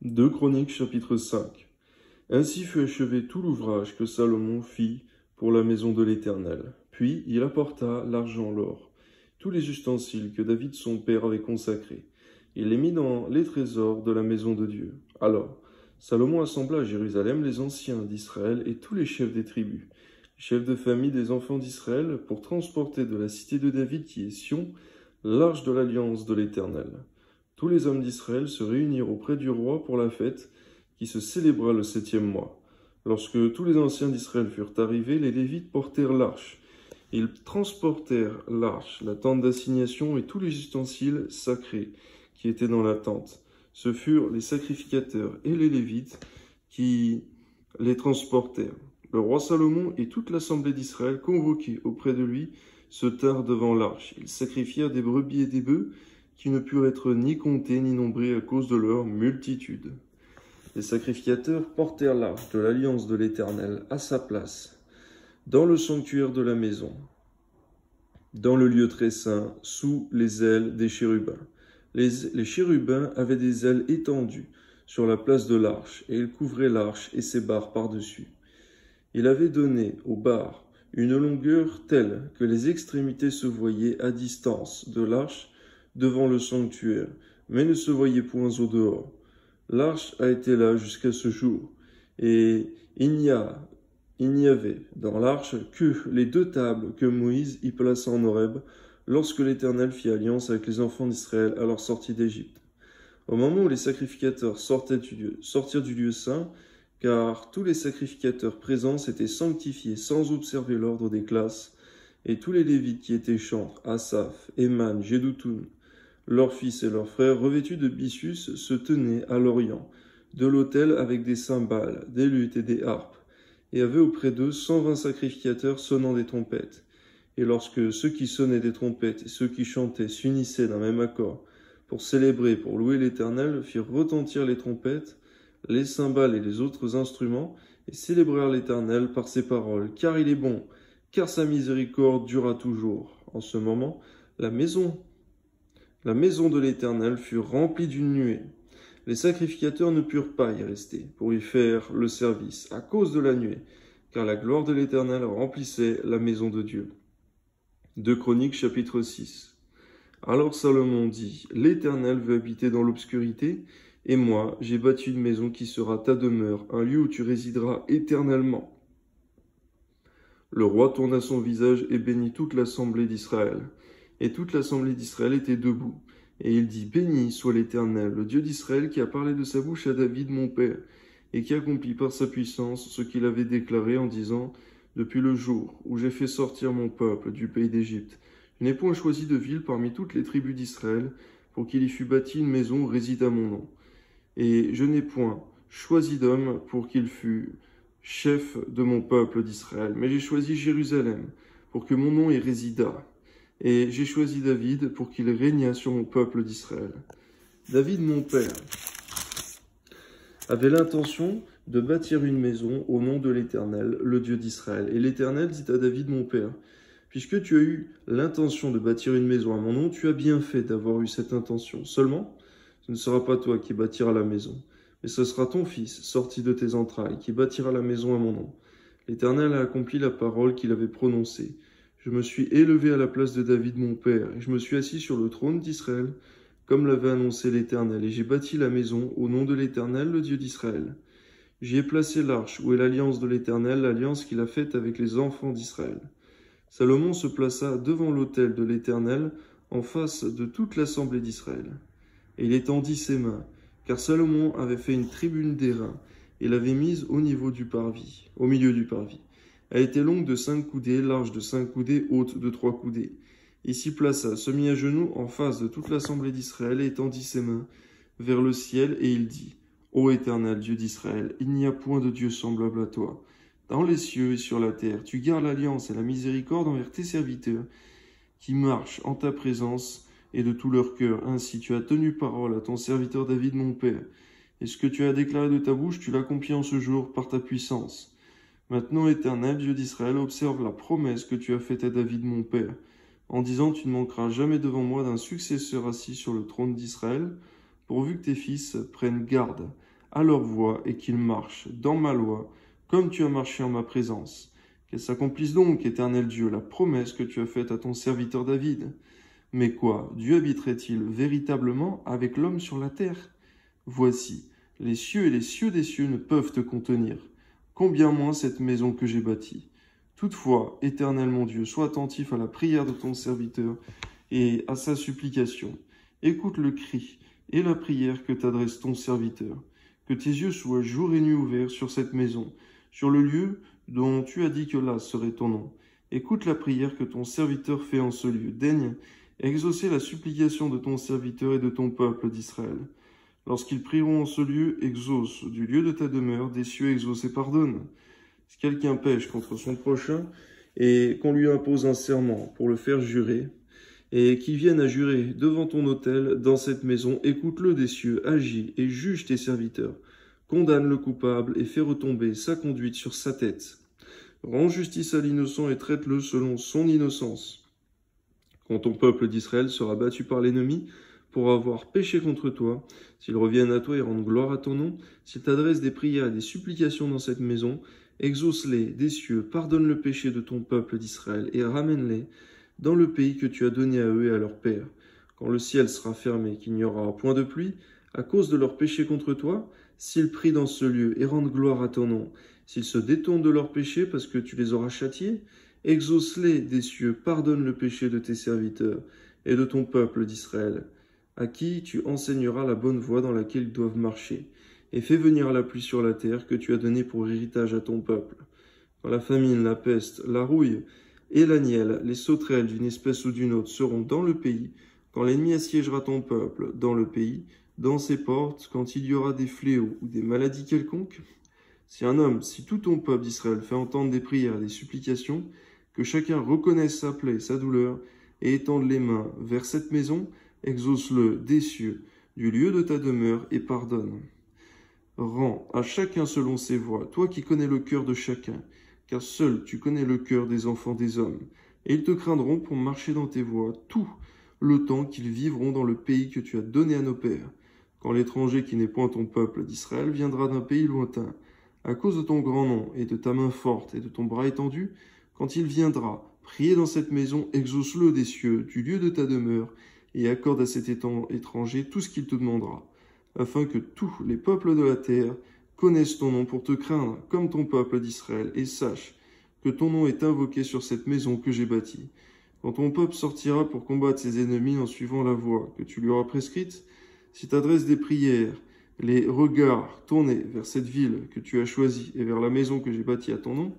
2 Chroniques chapitre 5. Ainsi fut achevé tout l'ouvrage que Salomon fit pour la maison de l'Éternel. Puis il apporta l'argent, l'or, tous les ustensiles que David son père avait consacrés. Il les mit dans les trésors de la maison de Dieu. Alors Salomon assembla à Jérusalem les anciens d'Israël et tous les chefs des tribus, les chefs de famille des enfants d'Israël, pour transporter de la cité de David qui est Sion, l'arche de l'alliance de l'Éternel. Tous les hommes d'Israël se réunirent auprès du roi pour la fête qui se célébra le 7e mois. Lorsque tous les anciens d'Israël furent arrivés, les Lévites portèrent l'arche. Ils transportèrent l'arche, la tente d'assignation et tous les ustensiles sacrés qui étaient dans la tente. Ce furent les sacrificateurs et les Lévites qui les transportèrent. Le roi Salomon et toute l'assemblée d'Israël, convoqués auprès de lui, se tinrent devant l'arche. Ils sacrifièrent des brebis et des bœufs qui ne purent être ni comptés ni nombrés à cause de leur multitude. Les sacrificateurs portèrent l'arche de l'alliance de l'Éternel à sa place, dans le sanctuaire de la maison, dans le lieu très saint, sous les ailes des chérubins. Les chérubins avaient des ailes étendues sur la place de l'arche, et ils couvraient l'arche et ses barres par-dessus. Il avait donné aux barres une longueur telle que les extrémités se voyaient à distance de l'arche devant le sanctuaire, mais ne se voyaient point au dehors. L'arche a été là jusqu'à ce jour, et il n'y avait dans l'arche que les 2 tables que Moïse y plaça en Horeb, lorsque l'Éternel fit alliance avec les enfants d'Israël à leur sortie d'Égypte. Au moment où les sacrificateurs sortirent du lieu saint, car tous les sacrificateurs présents s'étaient sanctifiés sans observer l'ordre des classes, et tous les Lévites qui étaient chantres, Asaph, Éman, Jédoutoun, leurs fils et leurs frères, revêtus de byssus, se tenaient à l'orient de l'autel avec des cymbales, des luttes et des harpes, et avaient auprès d'eux 120 sacrificateurs sonnant des trompettes. Et lorsque ceux qui sonnaient des trompettes et ceux qui chantaient s'unissaient d'un même accord pour célébrer, pour louer l'Éternel, firent retentir les trompettes, les cymbales et les autres instruments, et célébrèrent l'Éternel par ces paroles, « Car il est bon, car sa miséricorde durera toujours. » En ce moment, la maison de l'Éternel fut remplie d'une nuée. Les sacrificateurs ne purent pas y rester pour y faire le service à cause de la nuée, car la gloire de l'Éternel remplissait la maison de Dieu. 2 Chroniques chapitre 6. Alors Salomon dit, « L'Éternel veut habiter dans l'obscurité, et moi j'ai bâti une maison qui sera ta demeure, un lieu où tu résideras éternellement. » Le roi tourna son visage et bénit toute l'assemblée d'Israël. Et toute l'assemblée d'Israël était debout. Et il dit, « Béni soit l'Éternel, le Dieu d'Israël, qui a parlé de sa bouche à David mon père, et qui accomplit par sa puissance ce qu'il avait déclaré en disant, « Depuis le jour où j'ai fait sortir mon peuple du pays d'Égypte, je n'ai point choisi de ville parmi toutes les tribus d'Israël, pour qu'il y fût bâti une maison où réside à mon nom. Et je n'ai point choisi d'homme pour qu'il fût chef de mon peuple d'Israël, mais j'ai choisi Jérusalem, pour que mon nom y résidât. Et j'ai choisi David pour qu'il régnât sur mon peuple d'Israël. » David, mon père, avait l'intention de bâtir une maison au nom de l'Éternel, le Dieu d'Israël. Et l'Éternel dit à David, mon père, « Puisque tu as eu l'intention de bâtir une maison à mon nom, tu as bien fait d'avoir eu cette intention. Seulement, ce ne sera pas toi qui bâtiras la maison, mais ce sera ton fils, sorti de tes entrailles, qui bâtira la maison à mon nom. L'Éternel a accompli la parole qu'il avait prononcée. Je me suis élevé à la place de David mon père, et je me suis assis sur le trône d'Israël, comme l'avait annoncé l'Éternel, et j'ai bâti la maison au nom de l'Éternel, le Dieu d'Israël. J'y ai placé l'arche, où est l'alliance de l'Éternel, l'alliance qu'il a faite avec les enfants d'Israël. » Salomon se plaça devant l'autel de l'Éternel, en face de toute l'assemblée d'Israël. Et il étendit ses mains, car Salomon avait fait une tribune d'airain, et l'avait mise au milieu du parvis. Elle était longue de 5 coudées, large de 5 coudées, haute de 3 coudées. Il s'y plaça, se mit à genoux en face de toute l'assemblée d'Israël, et étendit ses mains vers le ciel, et il dit, « Ô Éternel, Dieu d'Israël, il n'y a point de Dieu semblable à toi. Dans les cieux et sur la terre, tu gardes l'alliance et la miséricorde envers tes serviteurs, qui marchent en ta présence et de tout leur cœur. Ainsi tu as tenu parole à ton serviteur David mon père, et ce que tu as déclaré de ta bouche, tu l'accomplis en ce jour par ta puissance. Maintenant, Éternel, Dieu d'Israël, observe la promesse que tu as faite à David mon père, en disant, tu ne manqueras jamais devant moi d'un successeur assis sur le trône d'Israël, pourvu que tes fils prennent garde à leur voie et qu'ils marchent dans ma loi, comme tu as marché en ma présence. Qu'elle s'accomplisse donc, Éternel Dieu, la promesse que tu as faite à ton serviteur David. Mais quoi, Dieu habiterait-il véritablement avec l'homme sur la terre? Voici, les cieux et les cieux des cieux ne peuvent te contenir, combien moins cette maison que j'ai bâtie. Toutefois, Éternel mon Dieu, sois attentif à la prière de ton serviteur et à sa supplication. Écoute le cri et la prière que t'adresse ton serviteur. Que tes yeux soient jour et nuit ouverts sur cette maison, sur le lieu dont tu as dit que là serait ton nom. Écoute la prière que ton serviteur fait en ce lieu. Daigne exaucer la supplication de ton serviteur et de ton peuple d'Israël. Lorsqu'ils prieront en ce lieu, exauce du lieu de ta demeure, des cieux exauce et pardonne. Si quelqu'un pêche contre son prochain et qu'on lui impose un serment pour le faire jurer, et qu'il vienne à jurer devant ton autel dans cette maison, écoute-le des cieux, agis et juge tes serviteurs. Condamne le coupable et fais retomber sa conduite sur sa tête. Rends justice à l'innocent et traite-le selon son innocence. Quand ton peuple d'Israël sera battu par l'ennemi pour avoir péché contre toi, s'ils reviennent à toi et rendent gloire à ton nom, s'ils t'adressent des prières et des supplications dans cette maison, exauce-les des cieux, pardonne le péché de ton peuple d'Israël et ramène-les dans le pays que tu as donné à eux et à leurs pères. Quand le ciel sera fermé, qu'il n'y aura point de pluie, à cause de leur péché contre toi, s'ils prient dans ce lieu et rendent gloire à ton nom, s'ils se détournent de leurs péchés parce que tu les auras châtiés, exauce-les des cieux, pardonne le péché de tes serviteurs et de ton peuple d'Israël, à qui tu enseigneras la bonne voie dans laquelle ils doivent marcher, et fais venir la pluie sur la terre que tu as donnée pour héritage à ton peuple. Quand la famine, la peste, la rouille et la nielle, les sauterelles d'une espèce ou d'une autre seront dans le pays, quand l'ennemi assiégera ton peuple dans le pays, dans ses portes, quand il y aura des fléaux ou des maladies quelconques, si tout ton peuple d'Israël fait entendre des prières et des supplications, que chacun reconnaisse sa plaie, sa douleur, et étende les mains vers cette maison, exauce-le des cieux, du lieu de ta demeure, et pardonne. Rends à chacun selon ses voies, toi qui connais le cœur de chacun, car seul tu connais le cœur des enfants des hommes, et ils te craindront pour marcher dans tes voies tout le temps qu'ils vivront dans le pays que tu as donné à nos pères. Quand l'étranger qui n'est point ton peuple d'Israël viendra d'un pays lointain, à cause de ton grand nom et de ta main forte et de ton bras étendu, quand il viendra, prier dans cette maison, exauce-le des cieux, du lieu de ta demeure, et accorde à cet étranger tout ce qu'il te demandera, afin que tous les peuples de la terre connaissent ton nom pour te craindre, comme ton peuple d'Israël, et sache que ton nom est invoqué sur cette maison que j'ai bâtie. Quand ton peuple sortira pour combattre ses ennemis en suivant la voie que tu lui auras prescrite, si t'adresses des prières, les regards tournés vers cette ville que tu as choisie et vers la maison que j'ai bâtie à ton nom,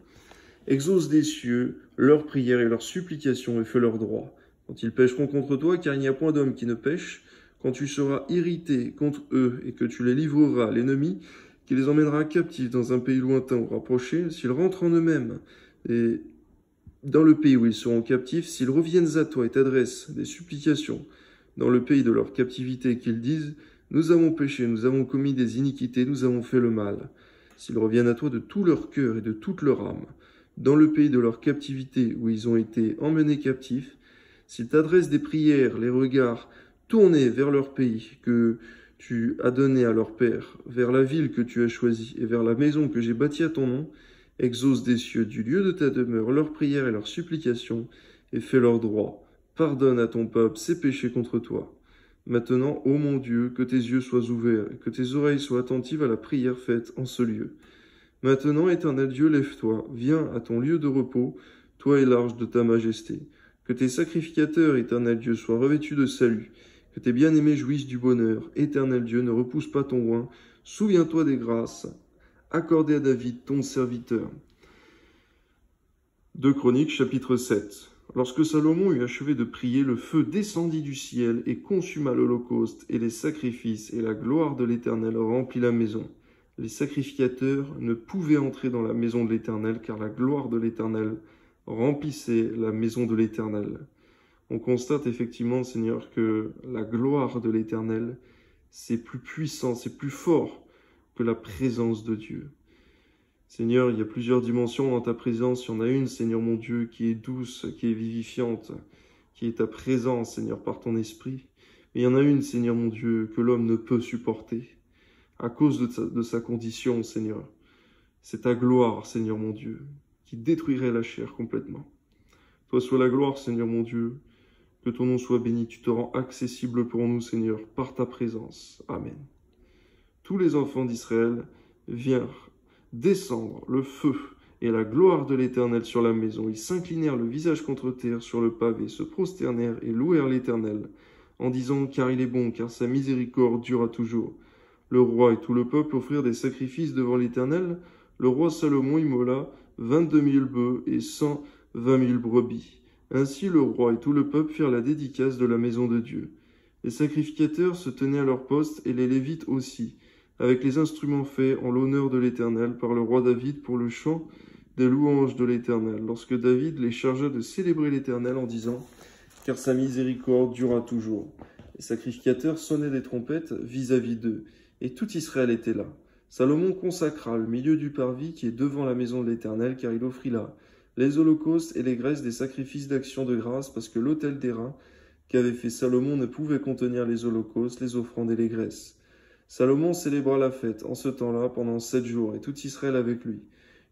exauce des cieux leurs prières et leurs supplications et fais leur droit. Quand ils pécheront contre toi, car il n'y a point d'homme qui ne pêche, quand tu seras irrité contre eux et que tu les livreras à l'ennemi, qui les emmènera captifs dans un pays lointain ou rapproché, s'ils rentrent en eux-mêmes et dans le pays où ils seront captifs, s'ils reviennent à toi et t'adressent des supplications dans le pays de leur captivité, qu'ils disent « Nous avons péché, nous avons commis des iniquités, nous avons fait le mal », s'ils reviennent à toi de tout leur cœur et de toute leur âme, dans le pays de leur captivité où ils ont été emmenés captifs, s'ils t'adressent des prières, les regards tournés vers leur pays que tu as donné à leur père, vers la ville que tu as choisie et vers la maison que j'ai bâtie à ton nom, exauce des cieux du lieu de ta demeure leurs prières et leurs supplications, et fais leur droit. Pardonne à ton peuple ses péchés contre toi. Maintenant, ô mon Dieu, que tes yeux soient ouverts, et que tes oreilles soient attentives à la prière faite en ce lieu. Maintenant, Éternel Dieu, lève-toi, viens à ton lieu de repos, toi et l'arche de ta majesté. Que tes sacrificateurs, Éternel Dieu, soient revêtus de salut, que tes bien-aimés jouissent du bonheur. Éternel Dieu, ne repousse pas ton oint, souviens-toi des grâces accordées à David, ton serviteur. 2 Chroniques, chapitre 7. Lorsque Salomon eut achevé de prier, le feu descendit du ciel et consuma l'holocauste et les sacrifices, et la gloire de l'Éternel remplit la maison. Les sacrificateurs ne pouvaient entrer dans la maison de l'Éternel, car la gloire de l'Éternel remplissait la maison de l'Éternel. On constate effectivement, Seigneur, que la gloire de l'Éternel, c'est plus puissant, c'est plus fort que la présence de Dieu. Seigneur, il y a plusieurs dimensions dans ta présence. Il y en a une, Seigneur mon Dieu, qui est douce, qui est vivifiante, qui est ta présence, Seigneur, par ton esprit. Mais il y en a une, Seigneur mon Dieu, que l'homme ne peut supporter. à cause de sa condition, Seigneur. C'est ta gloire, Seigneur mon Dieu, qui détruirait la chair complètement. Toi soit la gloire, Seigneur mon Dieu, que ton nom soit béni. Tu te rends accessible pour nous, Seigneur, par ta présence. Amen. Tous les enfants d'Israël vinrent descendre le feu et la gloire de l'Éternel sur la maison. Ils s'inclinèrent le visage contre terre sur le pavé, se prosternèrent et louèrent l'Éternel, en disant « Car il est bon, car sa miséricorde durera toujours ». Le roi et tout le peuple offrirent des sacrifices devant l'Éternel. Le roi Salomon immola 22 000 bœufs et 120 000 brebis. Ainsi le roi et tout le peuple firent la dédicace de la maison de Dieu. Les sacrificateurs se tenaient à leur poste et les Lévites aussi, avec les instruments faits en l'honneur de l'Éternel par le roi David pour le chant des louanges de l'Éternel, lorsque David les chargea de célébrer l'Éternel en disant « Car sa miséricorde durera toujours ». Les sacrificateurs sonnaient des trompettes vis-à-vis d'eux, et tout Israël était là. Salomon consacra le milieu du parvis qui est devant la maison de l'Éternel, car il offrit là les holocaustes et les graisses des sacrifices d'action de grâce, parce que l'autel d'airain qu'avait fait Salomon ne pouvait contenir les holocaustes, les offrandes et les graisses. Salomon célébra la fête en ce temps-là pendant 7 jours, et tout Israël avec lui.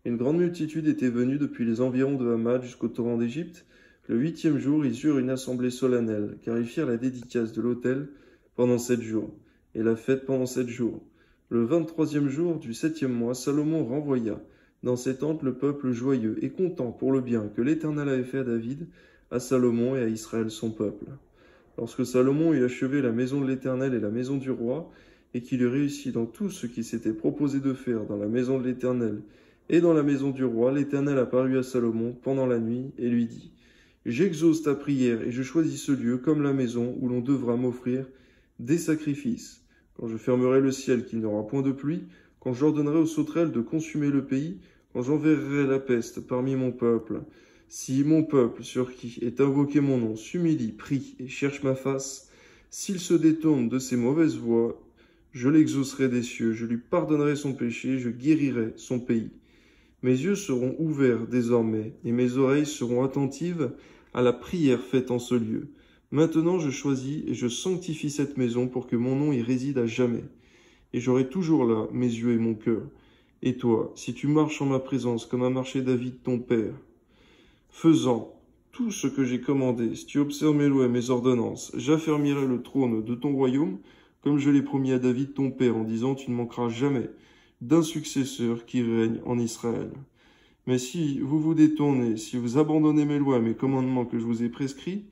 Une grande multitude était venue depuis les environs de Hamath jusqu'au torrent d'Égypte. Le 8e jour, ils eurent une assemblée solennelle, car ils firent la dédicace de l'autel pendant 7 jours, et la fête pendant 7 jours. Le 23e jour du 7e mois, Salomon renvoya dans ses tentes le peuple joyeux et content pour le bien que l'Éternel avait fait à David, à Salomon et à Israël son peuple. Lorsque Salomon eut achevé la maison de l'Éternel et la maison du roi, et qu'il eut réussi dans tout ce qu'il s'était proposé de faire dans la maison de l'Éternel et dans la maison du roi, l'Éternel apparut à Salomon pendant la nuit et lui dit « J'exauce ta prière et je choisis ce lieu comme la maison où l'on devra m'offrir des sacrifices. Quand je fermerai le ciel qu'il n'y aura point de pluie, quand j'ordonnerai aux sauterelles de consumer le pays, quand j'enverrai la peste parmi mon peuple, si mon peuple sur qui est invoqué mon nom s'humilie, prie et cherche ma face, s'il se détourne de ses mauvaises voies, je l'exaucerai des cieux, je lui pardonnerai son péché, je guérirai son pays. Mes yeux seront ouverts désormais, et mes oreilles seront attentives à la prière faite en ce lieu. Maintenant je choisis et je sanctifie cette maison pour que mon nom y réside à jamais. Et j'aurai toujours là mes yeux et mon cœur. Et toi, si tu marches en ma présence comme a marché David ton père, faisant tout ce que j'ai commandé, si tu observes mes lois et mes ordonnances, j'affermirai le trône de ton royaume, comme je l'ai promis à David ton père, en disant « Tu ne manqueras jamais d'un successeur qui règne en Israël. » Mais si vous vous détournez, si vous abandonnez mes lois et mes commandements que je vous ai prescrits,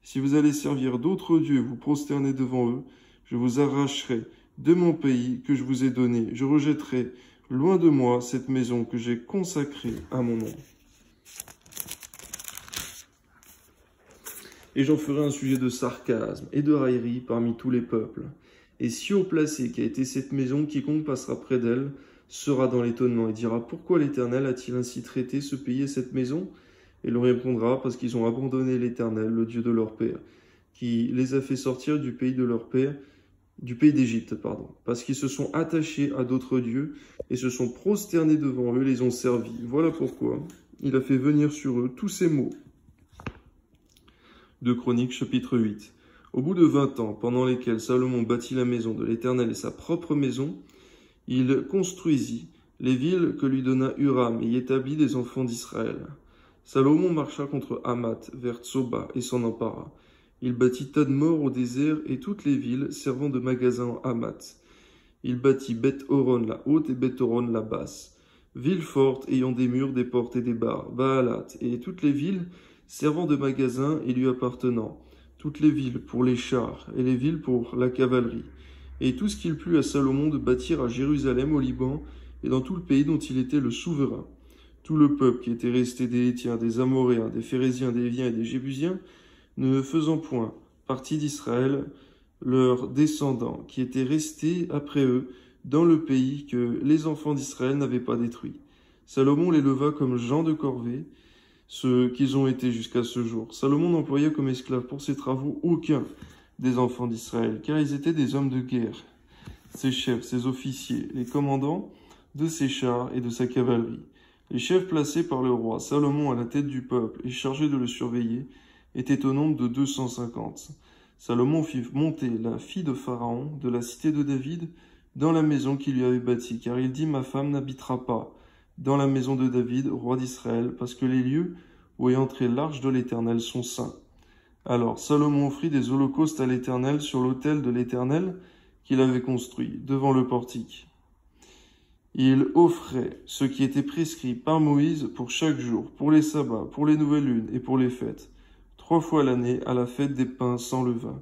si vous allez servir d'autres dieux, vous prosterner devant eux, je vous arracherai de mon pays que je vous ai donné. Je rejetterai loin de moi cette maison que j'ai consacrée à mon nom. Et j'en ferai un sujet de sarcasme et de raillerie parmi tous les peuples. Et si haut placé qu'a été cette maison, quiconque passera près d'elle sera dans l'étonnement et dira « Pourquoi l'Éternel a-t-il ainsi traité ce pays et cette maison ?» Et l'on répondra « Parce qu'ils ont abandonné l'Éternel, le Dieu de leur père, qui les a fait sortir du pays de leur père, du pays d'Égypte, parce qu'ils se sont attachés à d'autres dieux et se sont prosternés devant eux, les ont servis. Voilà pourquoi il a fait venir sur eux tous ces maux. » De Chroniques, chapitre 8. Au bout de 20 ans, pendant lesquels Salomon bâtit la maison de l'Éternel et sa propre maison, il construisit les villes que lui donna Huram et y établit des enfants d'Israël. Salomon marcha contre Hamath, vers Tsoba, et s'en empara. Il bâtit Tadmor au désert et toutes les villes servant de magasins à Hamath. Il bâtit Beth-Horon la haute et Beth-Horon la basse, villes fortes ayant des murs, des portes et des barres, Baalat, et toutes les villes servant de magasins et lui appartenant, toutes les villes pour les chars et les villes pour la cavalerie, et tout ce qu'il plut à Salomon de bâtir à Jérusalem, au Liban, et dans tout le pays dont il était le souverain. Tout le peuple qui était resté des Hétiens, des Amoréens, des Phéréziens, des Léviens et des Jébusiens, ne faisant point partie d'Israël, leurs descendants, qui étaient restés après eux dans le pays que les enfants d'Israël n'avaient pas détruit. Salomon les leva comme gens de corvée, ceux qu'ils ont été jusqu'à ce jour. Salomon n'employa comme esclaves pour ses travaux aucun des enfants d'Israël, car ils étaient des hommes de guerre, ses chefs, ses officiers, les commandants de ses chars et de sa cavalerie. Les chefs placés par le roi Salomon à la tête du peuple et chargés de le surveiller étaient au nombre de 250. Salomon fit monter la fille de Pharaon de la cité de David, dans la maison qu'il lui avait bâtie, car il dit, ma femme n'habitera pas dans la maison de David, roi d'Israël, parce que les lieux où est entrée l'arche de l'Éternel sont saints. Alors Salomon offrit des holocaustes à l'Éternel sur l'autel de l'Éternel qu'il avait construit, devant le portique. Il offrait ce qui était prescrit par Moïse pour chaque jour, pour les sabbats, pour les nouvelles lunes et pour les fêtes, 3 fois l'année, à la fête des pains sans levain,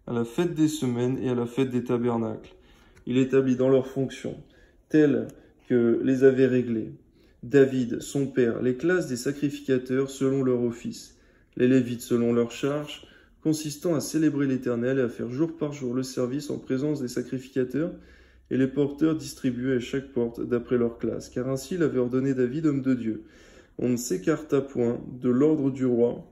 à la fête des semaines et à la fête des tabernacles. Il établit dans leurs fonctions, telles que les avait réglées David, son père, les classes des sacrificateurs selon leur office, les Lévites selon leur charge, consistant à célébrer l'Éternel et à faire jour par jour le service en présence des sacrificateurs, et les porteurs distribuaient à chaque porte d'après leur classe, car ainsi l'avait ordonné David, homme de Dieu. On ne s'écarta point de l'ordre du roi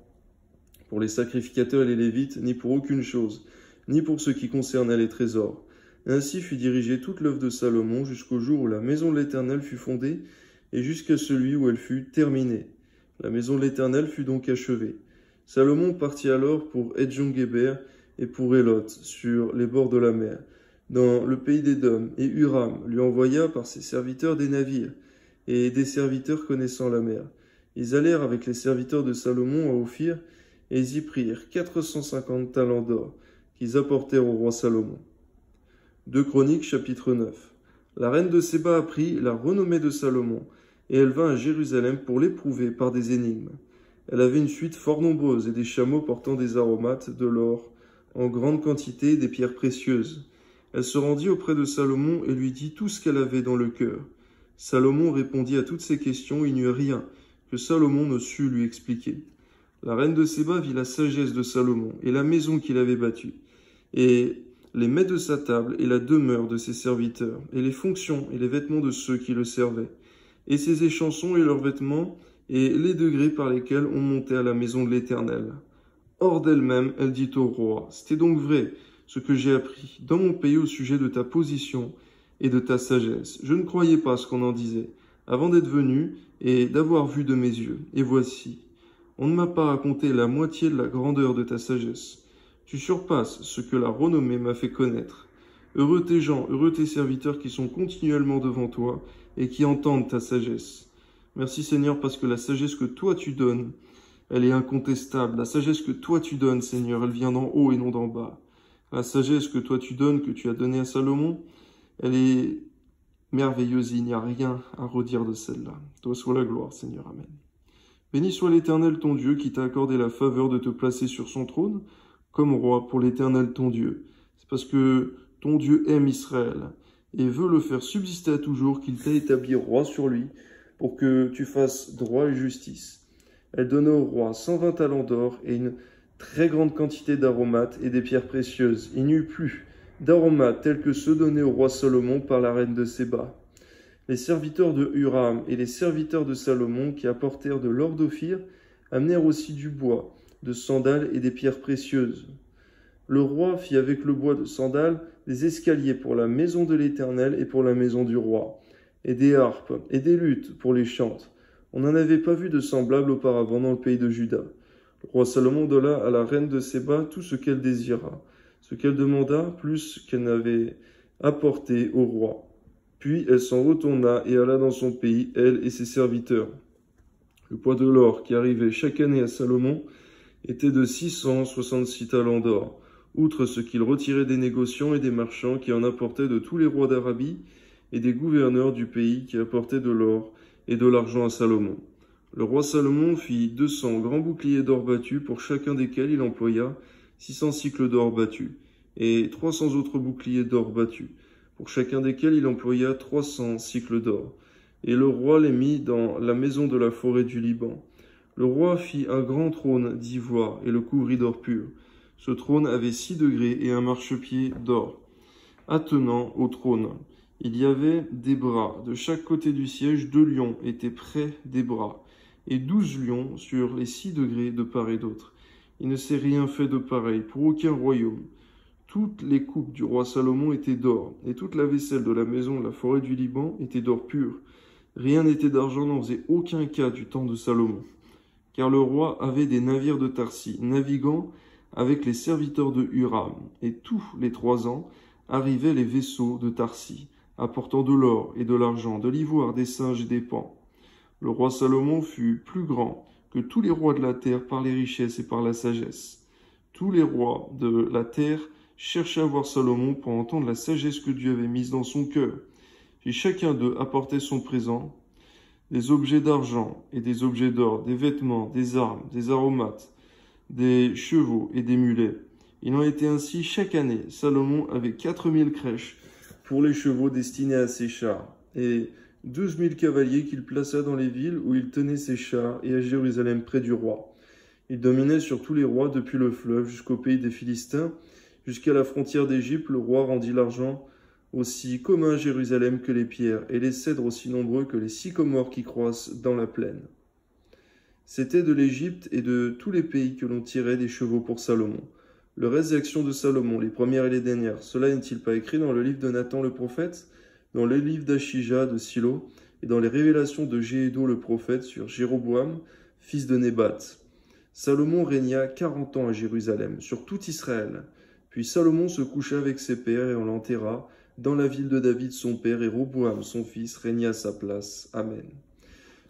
pour les sacrificateurs et les Lévites, ni pour aucune chose, ni pour ce qui concernait les trésors. Ainsi fut dirigée toute l'œuvre de Salomon jusqu'au jour où la maison de l'Éternel fut fondée, et jusqu'à celui où elle fut terminée. La maison de l'Éternel fut donc achevée. Salomon partit alors pour Edjon-Guéber et pour Élot, sur les bords de la mer, dans le pays d'Édom, et Huram lui envoya par ses serviteurs des navires, et des serviteurs connaissant la mer. Ils allèrent avec les serviteurs de Salomon à Ophir, et ils y prirent 450 talents d'or, qu'ils apportèrent au roi Salomon. 2 Chroniques, chapitre 9. La reine de Séba apprit la renommée de Salomon, et elle vint à Jérusalem pour l'éprouver par des énigmes. Elle avait une suite fort nombreuse et des chameaux portant des aromates, de l'or, en grande quantité, des pierres précieuses. Elle se rendit auprès de Salomon et lui dit tout ce qu'elle avait dans le cœur. Salomon répondit à toutes ces questions, il n'y eut rien que Salomon ne sût lui expliquer. La reine de Séba vit la sagesse de Salomon et la maison qu'il avait bâtue, et les mets de sa table et la demeure de ses serviteurs, et les fonctions et les vêtements de ceux qui le servaient, et ses échansons et leurs vêtements, et les degrés par lesquels on montait à la maison de l'Éternel. Hors d'elle-même, elle dit au roi, « C'était donc vrai ce que j'ai appris dans mon pays au sujet de ta position et de ta sagesse. Je ne croyais pas ce qu'on en disait, avant d'être venu et d'avoir vu de mes yeux. Et voici, on ne m'a pas raconté la moitié de la grandeur de ta sagesse. Tu surpasses ce que la renommée m'a fait connaître. Heureux tes gens, heureux tes serviteurs qui sont continuellement devant toi et qui entendent ta sagesse. Merci Seigneur, parce que la sagesse que toi tu donnes, elle est incontestable. La sagesse que toi tu donnes, Seigneur, elle vient d'en haut et non d'en bas. La sagesse que toi tu donnes, que tu as donnée à Salomon, elle est merveilleuse, il n'y a rien à redire de celle-là. Toi soit la gloire, Seigneur, amen. Béni soit l'Éternel ton Dieu, qui t'a accordé la faveur de te placer sur son trône, comme roi pour l'Éternel ton Dieu. C'est parce que ton Dieu aime Israël, et veut le faire subsister à toujours, qu'il t'a établi roi sur lui, pour que tu fasses droit et justice. Elle donna au roi 120 talents d'or et une très grande quantité d'aromates et des pierres précieuses. Il n'y eut plus d'aromates tels que ceux donnés au roi Salomon par la reine de Séba. Les serviteurs de Huram et les serviteurs de Salomon qui apportèrent de l'or d'Ophir amenèrent aussi du bois, de sandales et des pierres précieuses. Le roi fit avec le bois de sandales des escaliers pour la maison de l'Éternel et pour la maison du roi, et des harpes et des luttes pour les chantes. On n'en avait pas vu de semblable auparavant dans le pays de Juda. Le roi Salomon donna à la reine de Séba tout ce qu'elle désira, ce qu'elle demanda plus qu'elle n'avait apporté au roi. Puis elle s'en retourna et alla dans son pays, elle et ses serviteurs. Le poids de l'or qui arrivait chaque année à Salomon était de 666 talents d'or, outre ce qu'il retirait des négociants et des marchands qui en apportaient de tous les rois d'Arabie et des gouverneurs du pays qui apportaient de l'or et de l'argent à Salomon. Le roi Salomon fit 200 grands boucliers d'or battus, pour chacun desquels il employa 600 cycles d'or battus, et 300 autres boucliers d'or battus, pour chacun desquels il employa 300 cycles d'or. Et le roi les mit dans la maison de la forêt du Liban. Le roi fit un grand trône d'ivoire et le couvrit d'or pur. Ce trône avait 6 degrés et un marchepied d'or. Attenant au trône, il y avait des bras. De chaque côté du siège, 2 lions étaient près des bras, et 12 lions sur les 6 degrés de part et d'autre. Il ne s'est rien fait de pareil pour aucun royaume. Toutes les coupes du roi Salomon étaient d'or, et toute la vaisselle de la maison de la forêt du Liban était d'or pur. Rien n'était d'argent, n'en faisait aucun cas du temps de Salomon. Car le roi avait des navires de Tarsis, naviguant avec les serviteurs de Huram, et tous les 3 ans, arrivaient les vaisseaux de Tarsis, apportant de l'or et de l'argent, de l'ivoire, des singes et des paons. Le roi Salomon fut plus grand que tous les rois de la terre par les richesses et par la sagesse. Tous les rois de la terre cherchaient à voir Salomon pour entendre la sagesse que Dieu avait mise dans son cœur. Et chacun d'eux apportait son présent, des objets d'argent et des objets d'or, des vêtements, des armes, des aromates, des chevaux et des mulets. Il en était ainsi chaque année. Salomon avait 4000 crèches pour les chevaux destinés à ses chars, et 12 000 cavaliers qu'il plaça dans les villes où il tenait ses chars, et à Jérusalem près du roi. Il dominait sur tous les rois depuis le fleuve jusqu'au pays des Philistins, jusqu'à la frontière d'Égypte. Le roi rendit l'argent aussi commun à Jérusalem que les pierres, et les cèdres aussi nombreux que les sycomores qui croissent dans la plaine. C'était de l'Égypte et de tous les pays que l'on tirait des chevaux pour Salomon. Le reste des actions de Salomon, les premières et les dernières, cela n'est-il pas écrit dans le livre de Nathan le prophète, dans le livre d'Achija de Silo, et dans les révélations de Jéhédo le prophète sur Jéroboam, fils de Nébat. Salomon régna 40 ans à Jérusalem, sur tout Israël. Puis Salomon se coucha avec ses pères et on l'enterra dans la ville de David son père, et Roboam son fils régna à sa place. Amen.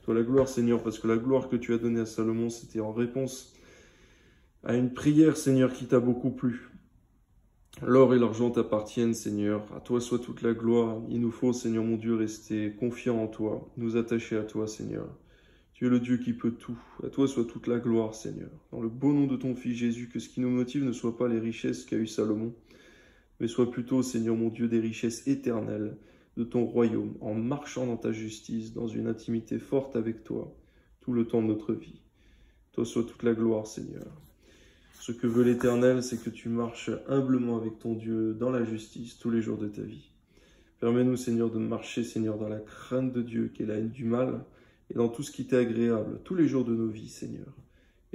Toi la gloire, Seigneur, parce que la gloire que tu as donnée à Salomon, c'était en réponse à une prière, Seigneur, qui t'a beaucoup plu. L'or et l'argent t'appartiennent, Seigneur. À toi soit toute la gloire. Il nous faut, Seigneur mon Dieu, rester confiants en toi, nous attacher à toi, Seigneur. Tu es le Dieu qui peut tout. À toi soit toute la gloire, Seigneur. Dans le beau nom de ton Fils Jésus, que ce qui nous motive ne soit pas les richesses qu'a eu Salomon, mais soit plutôt, Seigneur mon Dieu, des richesses éternelles de ton royaume, en marchant dans ta justice, dans une intimité forte avec toi, tout le temps de notre vie. Toi soit toute la gloire, Seigneur. Ce que veut l'Éternel, c'est que tu marches humblement avec ton Dieu dans la justice tous les jours de ta vie. Permets-nous, Seigneur, de marcher, Seigneur, dans la crainte de Dieu, qui est la haine du mal, et dans tout ce qui t'est agréable, tous les jours de nos vies, Seigneur.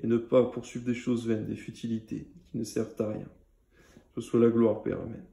Et ne pas poursuivre des choses vaines, des futilités, qui ne servent à rien. Que ce soit la gloire, Père. Amen.